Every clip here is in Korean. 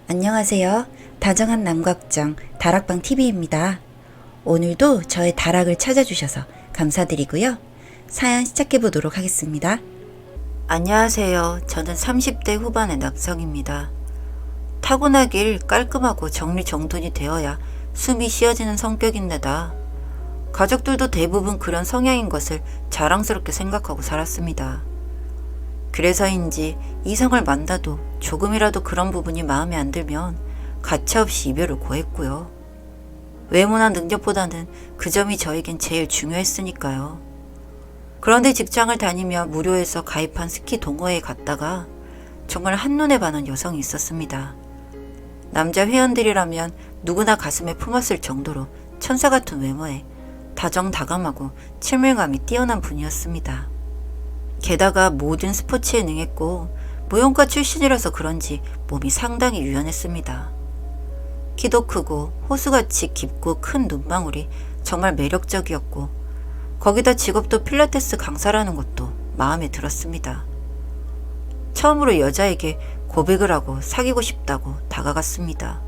안녕하세요. 다정한 남걱정 다락방TV입니다. 오늘도 저의 다락을 찾아주셔서 감사드리고요. 사연 시작해보도록 하겠습니다. 안녕하세요. 저는 30대 후반의 남성입니다. 타고나길 깔끔하고 정리정돈이 되어야 숨이 쉬어지는 성격인데다 가족들도 대부분 그런 성향인 것을 자랑스럽게 생각하고 살았습니다. 그래서인지 이성을 만나도 조금이라도 그런 부분이 마음에 안 들면 가차없이 이별을 고했고요. 외모나 능력보다는 그 점이 저에겐 제일 중요했으니까요. 그런데 직장을 다니며 무료에서 가입한 스키 동호회에 갔다가 정말 한눈에 반한 여성이 있었습니다. 남자 회원들이라면 누구나 가슴에 품었을 정도로 천사 같은 외모에 다정다감하고 친밀감이 뛰어난 분이었습니다. 게다가 모든 스포츠에 능했고 무용과 출신이라서 그런지 몸이 상당히 유연했습니다. 키도 크고 호수같이 깊고 큰 눈망울이 정말 매력적이었고 거기다 직업도 필라테스 강사라는 것도 마음에 들었습니다. 처음으로 여자에게 고백을 하고 사귀고 싶다고 다가갔습니다.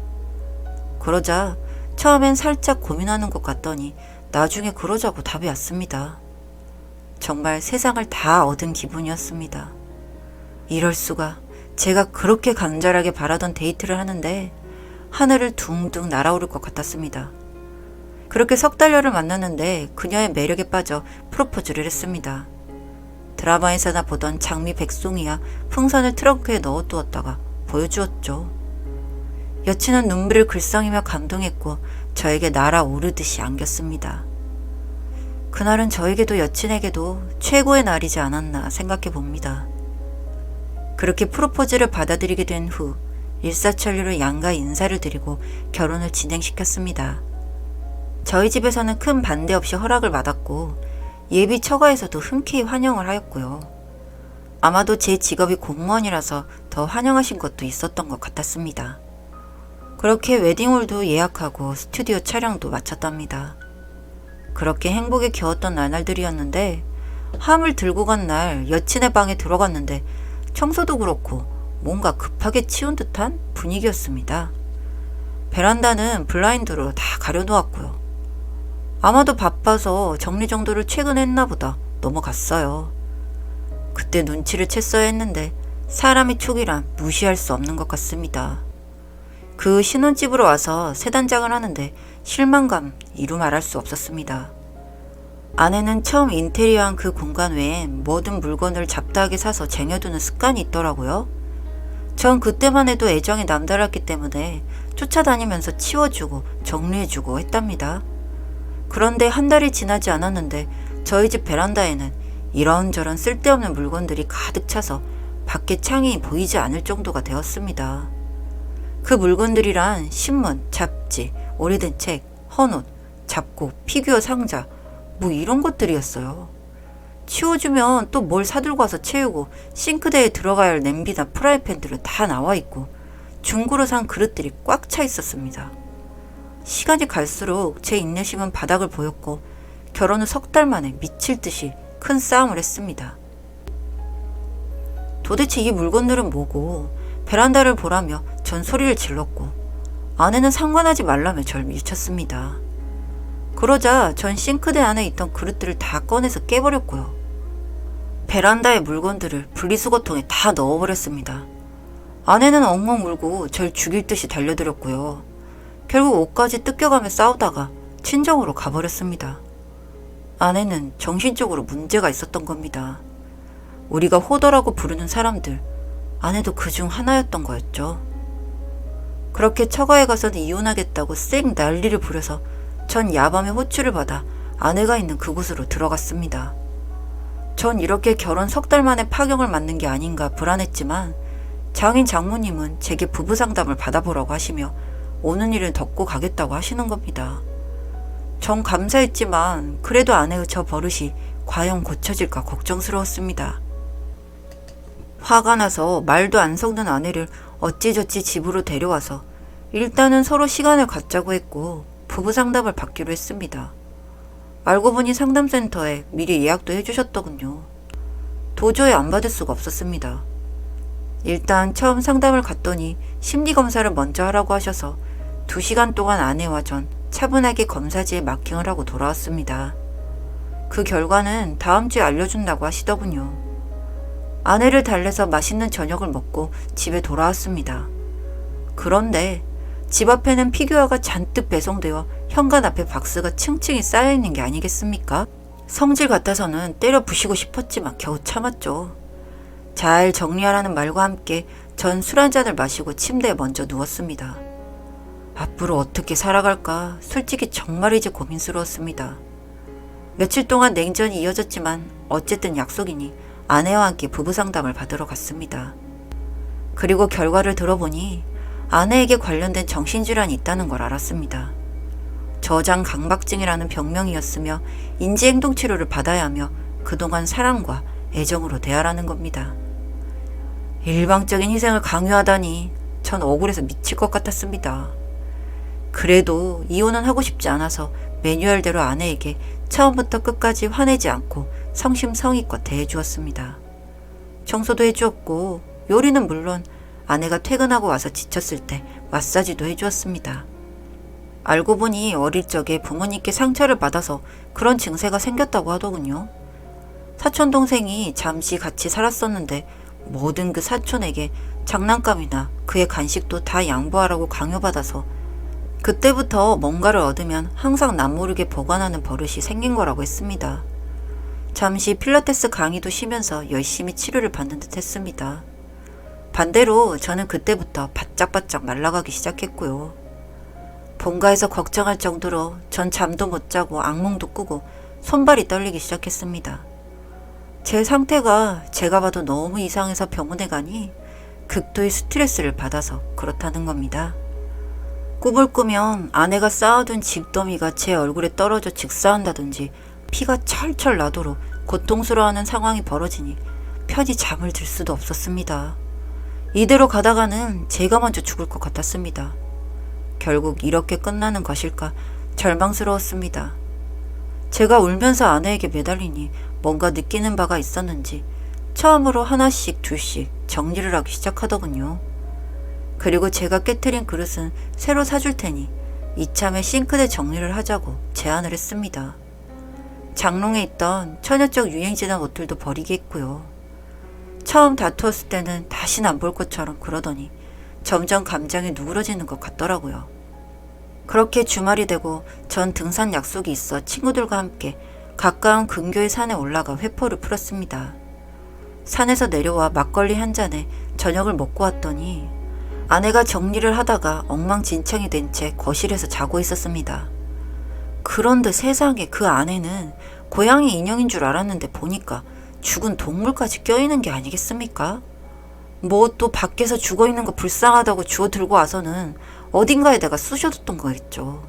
그러자 처음엔 살짝 고민하는 것 같더니 나중에 그러자고 답이 왔습니다. 정말 세상을 다 얻은 기분이었습니다. 이럴 수가. 제가 그렇게 간절하게 바라던 데이트를 하는데 하늘을 둥둥 날아오를 것 같았습니다. 그렇게 석 달여를 만났는데 그녀의 매력에 빠져 프로포즈를 했습니다. 드라마에서나 보던 장미 백송이야 풍선을 트렁크에 넣어두었다가 보여주었죠. 여친은 눈물을 글썽이며 감동했고 저에게 날아오르듯이 안겼습니다. 그날은 저에게도 여친에게도 최고의 날이지 않았나 생각해 봅니다. 그렇게 프로포즈를 받아들이게 된 후 일사천리로 양가 인사를 드리고 결혼을 진행시켰습니다. 저희 집에서는 큰 반대 없이 허락을 받았고 예비 처가에서도 흔쾌히 환영을 하였고요. 아마도 제 직업이 공무원이라서 더 환영하신 것도 있었던 것 같았습니다. 그렇게 웨딩홀도 예약하고 스튜디오 촬영도 마쳤답니다. 그렇게 행복에 겨웠던 나날들이었는데 함을 들고 간 날 여친의 방에 들어갔는데 청소도 그렇고 뭔가 급하게 치운 듯한 분위기였습니다. 베란다는 블라인드로 다 가려놓았고요. 아마도 바빠서 정리정돈을 최근에 했나 보다 넘어갔어요. 그때 눈치를 챘어야 했는데 사람의 촉이란 무시할 수 없는 것 같습니다. 그 신혼집으로 와서 새 단장을 하는데 실망감 이루 말할 수 없었습니다. 아내는 처음 인테리어한 그 공간 외엔 모든 물건을 잡다하게 사서 쟁여두는 습관이 있더라고요. 전 그때만 해도 애정이 남달랐기 때문에 쫓아다니면서 치워주고 정리해주고 했답니다. 그런데 한 달이 지나지 않았는데 저희 집 베란다에는 이런저런 쓸데없는 물건들이 가득 차서 밖에 창이 보이지 않을 정도가 되었습니다. 그 물건들이란 신문, 잡지, 오래된 책, 헌옷, 잡곡, 피규어 상자 뭐 이런 것들이었어요. 치워주면 또 뭘 사들고 와서 채우고 싱크대에 들어가야 할 냄비나 프라이팬들은 다 나와 있고 중고로 산 그릇들이 꽉 차 있었습니다. 시간이 갈수록 제 인내심은 바닥을 보였고 결혼 후 석 달 만에 미칠 듯이 큰 싸움을 했습니다. 도대체 이 물건들은 뭐고 베란다를 보라며 전 소리를 질렀고 아내는 상관하지 말라며 절 밀쳤습니다. 그러자 전 싱크대 안에 있던 그릇들을 다 꺼내서 깨버렸고요. 베란다의 물건들을 분리수거통에 다 넣어버렸습니다. 아내는 엉엉 울고 절 죽일 듯이 달려들었고요. 결국 옷까지 뜯겨가며 싸우다가 친정으로 가버렸습니다. 아내는 정신적으로 문제가 있었던 겁니다. 우리가 호더라고 부르는 사람들, 아내도 그중 하나였던 거였죠. 그렇게 처가에 가서는 이혼하겠다고 쌩 난리를 부려서 전 야밤에 호출을 받아 아내가 있는 그곳으로 들어갔습니다. 전 이렇게 결혼 석 달 만에 파경을 맞는 게 아닌가 불안했지만 장인 장모님은 제게 부부 상담을 받아보라고 하시며 오는 일은 덮고 가겠다고 하시는 겁니다. 전 감사했지만 그래도 아내의 저 버릇이 과연 고쳐질까 걱정스러웠습니다. 화가 나서 말도 안 섞는 아내를 어찌저찌 집으로 데려와서 일단은 서로 시간을 갖자고 했고 부부 상담을 받기로 했습니다. 알고 보니 상담센터에 미리 예약도 해주셨더군요. 도저히 안 받을 수가 없었습니다. 일단 처음 상담을 갔더니 심리검사를 먼저 하라고 하셔서 2시간 동안 아내와 전 차분하게 검사지에 마킹을 하고 돌아왔습니다. 그 결과는 다음 주에 알려준다고 하시더군요. 아내를 달래서 맛있는 저녁을 먹고 집에 돌아왔습니다. 그런데 집 앞에는 피규어가 잔뜩 배송되어 현관 앞에 박스가 층층이 쌓여있는 게 아니겠습니까? 성질 같아서는 때려 부시고 싶었지만 겨우 참았죠. 잘 정리하라는 말과 함께 전 술 한 잔을 마시고 침대에 먼저 누웠습니다. 앞으로 어떻게 살아갈까 솔직히 정말 이제 고민스러웠습니다. 며칠 동안 냉전이 이어졌지만 어쨌든 약속이니 아내와 함께 부부 상담을 받으러 갔습니다. 그리고 결과를 들어보니 아내에게 관련된 정신질환이 있다는 걸 알았습니다. 저장 강박증이라는 병명이었으며 인지행동치료를 받아야 하며 그동안 사랑과 애정으로 대하라는 겁니다. 일방적인 희생을 강요하다니 전 억울해서 미칠 것 같았습니다. 그래도 이혼은 하고 싶지 않아서 매뉴얼대로 아내에게 처음부터 끝까지 화내지 않고 성심성의껏 대해주었습니다. 청소도 해주었고 요리는 물론 아내가 퇴근하고 와서 지쳤을 때 마사지도 해주었습니다. 알고 보니 어릴 적에 부모님께 상처를 받아서 그런 증세가 생겼다고 하더군요. 사촌 동생이 잠시 같이 살았었는데 모든 그 사촌에게 장난감이나 그의 간식도 다 양보하라고 강요받아서 그때부터 뭔가를 얻으면 항상 남모르게 보관하는 버릇이 생긴 거라고 했습니다. 잠시 필라테스 강의도 쉬면서 열심히 치료를 받는 듯 했습니다. 반대로 저는 그때부터 바짝바짝 말라가기 시작했고요. 본가에서 걱정할 정도로 전 잠도 못 자고 악몽도 꾸고 손발이 떨리기 시작했습니다. 제 상태가 제가 봐도 너무 이상해서 병원에 가니 극도의 스트레스를 받아서 그렇다는 겁니다. 꿈을 꾸면 아내가 쌓아둔 집더미가 제 얼굴에 떨어져 직사한다든지 피가 철철 나도록 고통스러워하는 상황이 벌어지니 편히 잠을 들 수도 없었습니다. 이대로 가다가는 제가 먼저 죽을 것 같았습니다. 결국 이렇게 끝나는 것일까 절망스러웠습니다. 제가 울면서 아내에게 매달리니 뭔가 느끼는 바가 있었는지 처음으로 하나씩 둘씩 정리를 하기 시작하더군요. 그리고 제가 깨트린 그릇은 새로 사줄 테니 이참에 싱크대 정리를 하자고 제안을 했습니다. 장롱에 있던 처녀적 유행지난 옷들도 버리게 했고요. 처음 다투었을 때는 다시는 안 볼 것처럼 그러더니 점점 감정이 누그러지는 것 같더라고요. 그렇게 주말이 되고 전 등산 약속이 있어 친구들과 함께 가까운 근교의 산에 올라가 회포를 풀었습니다. 산에서 내려와 막걸리 한 잔에 저녁을 먹고 왔더니 아내가 정리를 하다가 엉망진창이 된 채 거실에서 자고 있었습니다. 그런데 세상에 그 안에는 고양이 인형인 줄 알았는데 보니까 죽은 동물까지 껴있는 게 아니겠습니까? 뭐 또 밖에서 죽어있는 거 불쌍하다고 주워 들고 와서는 어딘가에다가 쑤셔뒀던 거겠죠.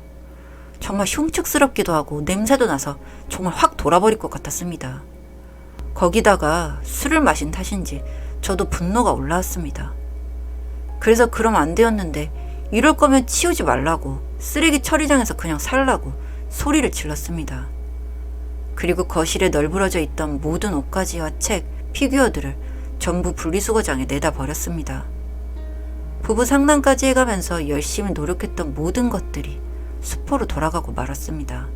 정말 흉측스럽기도 하고 냄새도 나서 정말 확 돌아버릴 것 같았습니다. 거기다가 술을 마신 탓인지 저도 분노가 올라왔습니다. 그래서 그럼 안 되었는데 이럴 거면 치우지 말라고 쓰레기 처리장에서 그냥 살라고 소리를 질렀습니다. 그리고 거실에 널브러져 있던 모든 옷가지와 책, 피규어들을 전부 분리수거장에 내다 버렸습니다. 부부 상담까지 해가면서 열심히 노력했던 모든 것들이 수포로 돌아가고 말았습니다.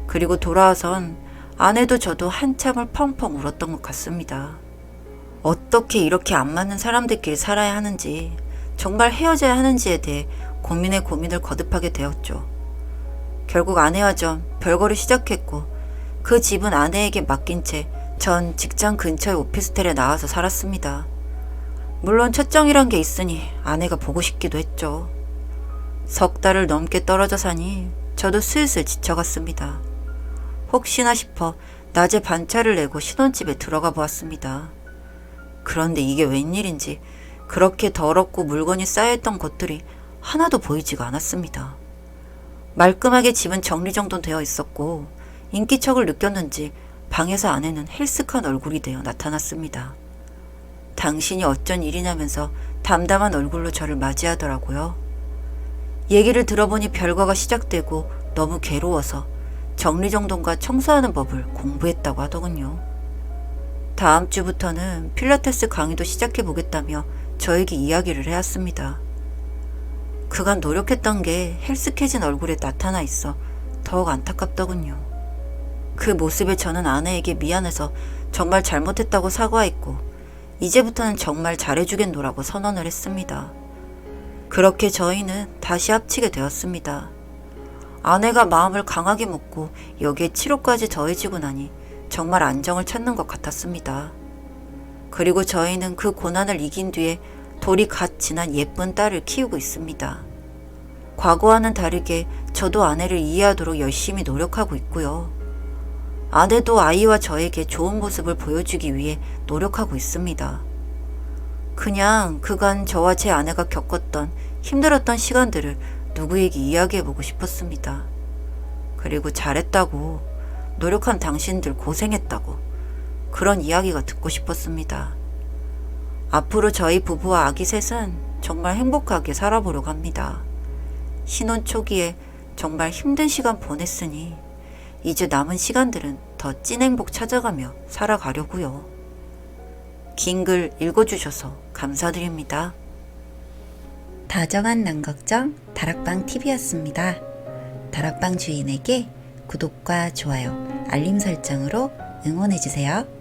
그리고 돌아와선 아내도 저도 한참을 펑펑 울었던 것 같습니다. 어떻게 이렇게 안 맞는 사람들끼리 살아야 하는지, 정말 헤어져야 하는지에 대해 고민에 고민을 거듭하게 되었죠. 결국 아내와 전 별거를 시작했고 그 집은 아내에게 맡긴 채 전 직장 근처의 오피스텔에 나와서 살았습니다. 물론 첫정이란 게 있으니 아내가 보고 싶기도 했죠. 석 달을 넘게 떨어져 사니 저도 슬슬 지쳐갔습니다. 혹시나 싶어 낮에 반차를 내고 신혼집에 들어가 보았습니다. 그런데 이게 웬일인지 그렇게 더럽고 물건이 쌓여있던 것들이 하나도 보이지가 않았습니다. 말끔하게 집은 정리정돈되어 있었고 인기척을 느꼈는지 방에서 아내는 헬스한 얼굴이 되어 나타났습니다. 당신이 어쩐 일이냐면서 담담한 얼굴로 저를 맞이하더라고요. 얘기를 들어보니 별거가 시작되고 너무 괴로워서 정리정돈과 청소하는 법을 공부했다고 하더군요. 다음 주부터는 필라테스 강의도 시작해 보겠다며 저에게 이야기를 해왔습니다. 그간 노력했던 게 헬스케진 얼굴에 나타나 있어 더욱 안타깝더군요. 그 모습에 저는 아내에게 미안해서 정말 잘못했다고 사과했고 이제부터는 정말 잘해주겠노라고 선언을 했습니다. 그렇게 저희는 다시 합치게 되었습니다. 아내가 마음을 강하게 먹고 여기에 치료까지 더해지고 나니 정말 안정을 찾는 것 같았습니다. 그리고 저희는 그 고난을 이긴 뒤에 돌이 갓 지난 예쁜 딸을 키우고 있습니다. 과거와는 다르게 저도 아내를 이해하도록 열심히 노력하고 있고요. 아내도 아이와 저에게 좋은 모습을 보여주기 위해 노력하고 있습니다. 그냥 그간 저와 제 아내가 겪었던 힘들었던 시간들을 누구에게 이야기해보고 싶었습니다. 그리고 잘했다고, 노력한 당신들 고생했다고, 그런 이야기가 듣고 싶었습니다. 앞으로 저희 부부와 아기 셋은 정말 행복하게 살아보려고 합니다. 신혼 초기에 정말 힘든 시간 보냈으니 이제 남은 시간들은 더 찐 행복 찾아가며 살아가려고요. 긴 글 읽어주셔서 감사드립니다. 다정한 남걱정 다락방 TV였습니다. 다락방 주인에게 구독과 좋아요, 알림 설정으로 응원해주세요.